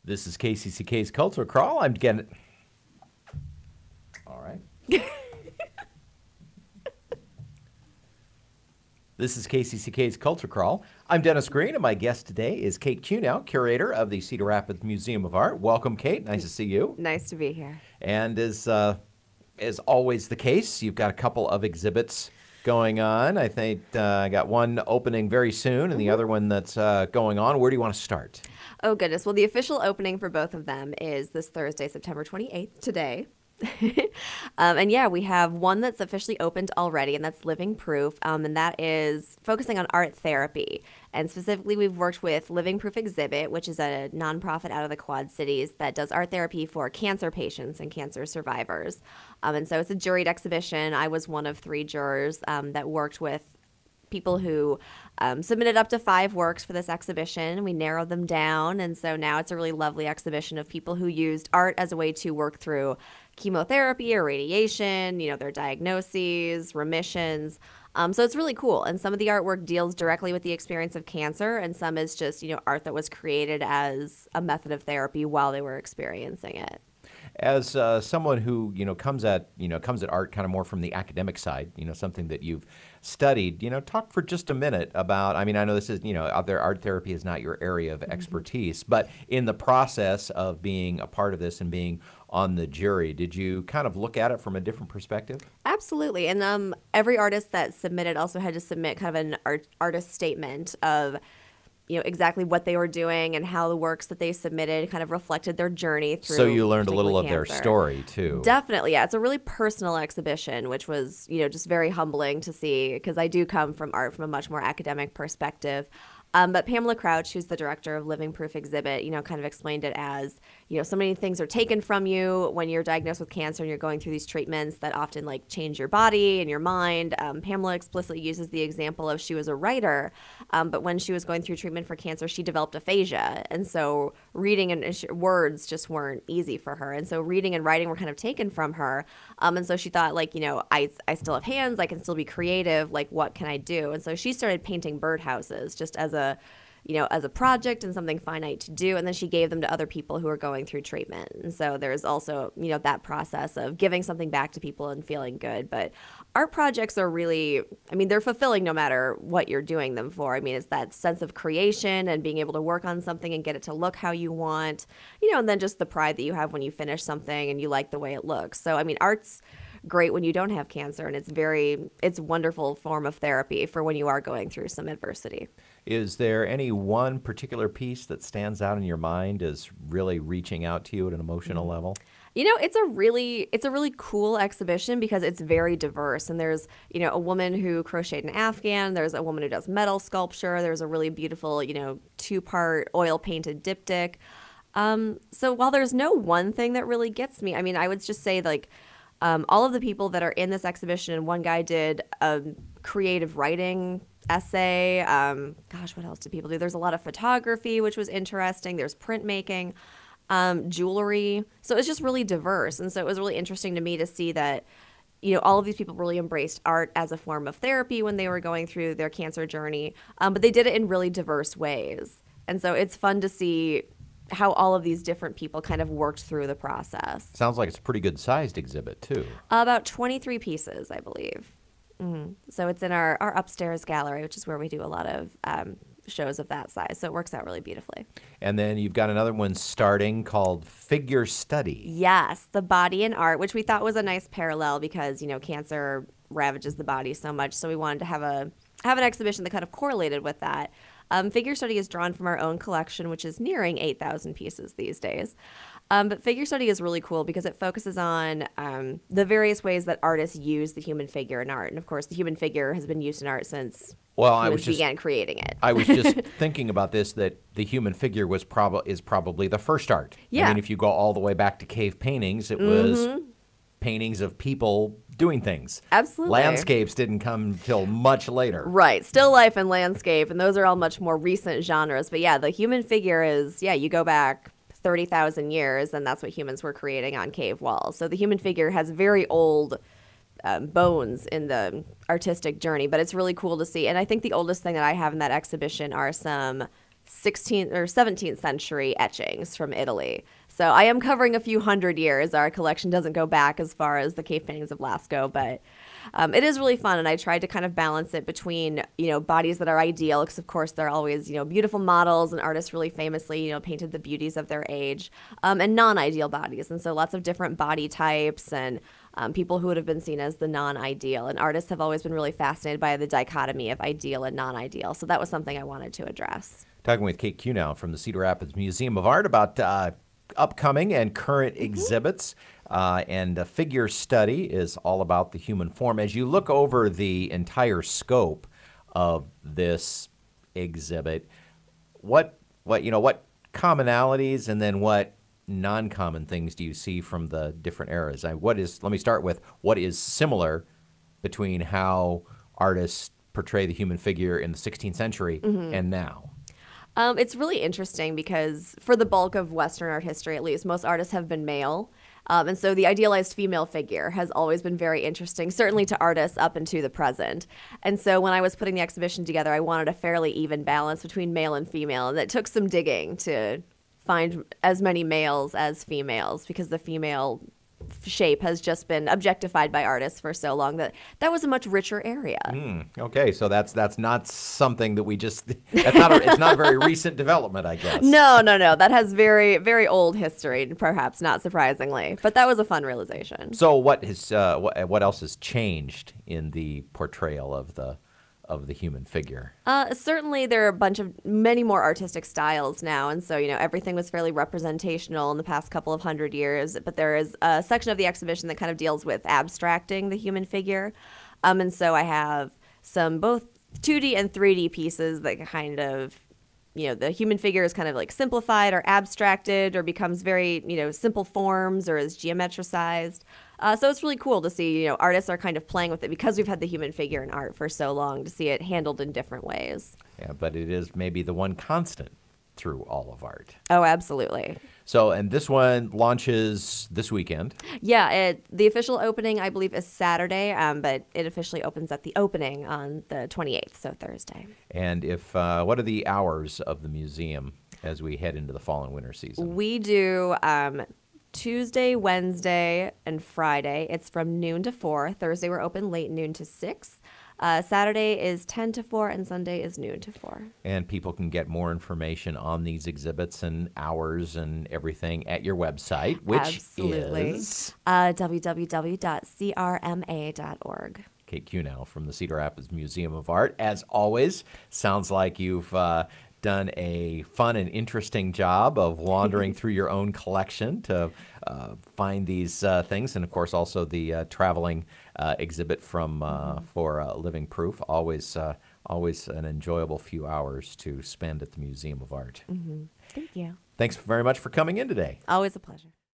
This is KCCK's Culture Crawl. I'm getting... All right. This is KCCK's Culture Crawl. I'm Dennis Green, and my guest today is Kate Kunau, curator of the Cedar Rapids Museum of Art. Welcome, Kate. Nice to see you. Nice to be here. And as always the case, you've got a couple of exhibits going on. I think I got one opening very soon and the other one that's going on. Where do you want to start? Oh, goodness. Well, the official opening for both of them is this Thursday, September 28th, today. And yeah, we have one that's officially opened already, and that's Living Proof, and that is focusing on art therapy. And specifically, we've worked with Living Proof Exhibit, which is a nonprofit out of the Quad Cities that does art therapy for cancer patients and cancer survivors. And so it's a juried exhibition. I was one of 3 jurors that worked with people who submitted up to 5 works for this exhibition. We narrowed them down, and so now it's a really lovely exhibition of people who used art as a way to work through chemotherapy or radiation, their diagnoses, remissions. So it's really cool. And some of the artwork deals directly with the experience of cancer, and some is just, art that was created as a method of therapy while they were experiencing it. As someone who comes at art kind of more from the academic side, something that you've studied, talk for just a minute about. I know this is other art therapy is not your area of expertise, but in the process of being a part of this and being on the jury, did you kind of look at it from a different perspective? Absolutely, and every artist that submitted also had to submit kind of an artist statement of exactly what they were doing and how the works that they submitted kind of reflected their journey through. So you learned a little of their story too. Definitely, yeah. It's a really personal exhibition, which was, just very humbling to see, because I do come from art from a much more academic perspective. But Pamela Crouch, who's the director of Living Proof Exhibit, kind of explained it as, so many things are taken from you when you're diagnosed with cancer and you're going through these treatments that often change your body and your mind. Pamela explicitly uses the example of she was a writer, but when she was going through treatment for cancer, she developed aphasia. And so reading and words just weren't easy for her. And so reading and writing were kind of taken from her. And so she thought, I still have hands, I can still be creative, what can I do? And so she started painting birdhouses just as a project and something finite to do. And then she gave them to other people who are going through treatment. And so there's also, that process of giving something back to people and feeling good. But art projects are really, they're fulfilling no matter what you're doing them for. It's that sense of creation and being able to work on something and get it to look how you want, and then just the pride that you have when you finish something and you like the way it looks. So, art's great when you don't have cancer, and it's a wonderful form of therapy for when you are going through some adversity. Is there any one particular piece that stands out in your mind as really reaching out to you at an emotional level? It's a really cool exhibition because it's very diverse. And there's, a woman who crocheted an Afghan. There's a woman who does metal sculpture. There's a really beautiful, 2-part oil painted diptych. So while there's no one thing that really gets me, I would just say all of the people that are in this exhibition, and one guy did a creative writing essay. What else did people do? There's a lot of photography, which was interesting. There's printmaking, jewelry. So it's just really diverse. And so it was really interesting to me to see that, all of these people really embraced art as a form of therapy when they were going through their cancer journey. But they did it in really diverse ways. And so it's fun to see how all of these different people kind of worked through the process. Sounds like it's a pretty good sized exhibit too. About 23 pieces, I believe. So it's in our upstairs gallery, which is where we do a lot of shows of that size. So it works out really beautifully. And then you've got another one starting called Figure Study. Yes, the body and art, which we thought was a nice parallel because, cancer ravages the body so much. So we wanted to have an exhibition that kind of correlated with that. Figure Study is drawn from our own collection, which is nearing 8,000 pieces these days. But Figure Study is really cool because it focuses on the various ways that artists use the human figure in art. And, of course, the human figure has been used in art since humans began creating it. I was just thinking about this, that the human figure is probably the first art. Yeah. If you go all the way back to cave paintings, it was paintings of people doing things. Absolutely. Landscapes didn't come till much later. Right. Still life and landscape, and those are all much more recent genres. But yeah, the human figure is, you go back 30,000 years, and that's what humans were creating on cave walls. So the human figure has very old bones in the artistic journey, but it's really cool to see. And I think the oldest thing that I have in that exhibition are some 16th or 17th century etchings from Italy. So I am covering a few hundred years. Our collection doesn't go back as far as the cave paintings of Lascaux, but it is really fun. And I tried to kind of balance it between, bodies that are ideal, because of course they're always, beautiful models, and artists really famously, painted the beauties of their age, and non-ideal bodies. And so lots of different body types and people who would have been seen as the non-ideal. And artists have always been really fascinated by the dichotomy of ideal and non-ideal. So that was something I wanted to address. Talking with Kate Kunau from the Cedar Rapids Museum of Art about upcoming and current exhibits. And figure study is all about the human form. As you look over the entire scope of this exhibit, what commonalities and then what non-common things do you see from the different eras? Let me start with what is similar between how artists portray the human figure in the 16th century and now. It's really interesting because for the bulk of Western art history, at least, most artists have been male. And so the idealized female figure has always been very interesting, certainly to artists up into the present. And so when I was putting the exhibition together, I wanted a fairly even balance between male and female. And it took some digging to find as many males as females, because the female shape has just been objectified by artists for so long that was a much richer area. Okay, so that's not something that we just it's not a very recent development, I guess. No. That has very, very old history, perhaps not surprisingly. But that was a fun realization. So what else has changed in the portrayal of the human figure? Certainly there are many more artistic styles now. And so, everything was fairly representational in the past couple of hundred years. But there is a section of the exhibition that kind of deals with abstracting the human figure. And so I have some both 2D and 3D pieces that kind of, the human figure is kind of like simplified or abstracted or becomes very, simple forms or is geometricized. So it's really cool to see, artists are kind of playing with it because we've had the human figure in art for so long, to see it handled in different ways. Yeah, but it is maybe the one constant through all of art. Oh, absolutely. So, and this one launches this weekend. Yeah, the official opening, I believe, is Saturday, but it officially opens at the opening on the 28th, so Thursday. And what are the hours of the museum as we head into the fall and winter season? We do Tuesday, Wednesday, and Friday. It's from noon to 4. Thursday, we're open late noon to 6. Saturday is 10 to 4, and Sunday is noon to 4. And people can get more information on these exhibits and hours and everything at your website, which is www.crma.org. Kate Kunau from the Cedar Rapids Museum of Art. As always, sounds like you've done a fun and interesting job of wandering through your own collection to find these things, and of course also the traveling exhibit for Living Proof. Always an enjoyable few hours to spend at the Museum of Art. Thank you. Thanks very much for coming in today. Always a pleasure.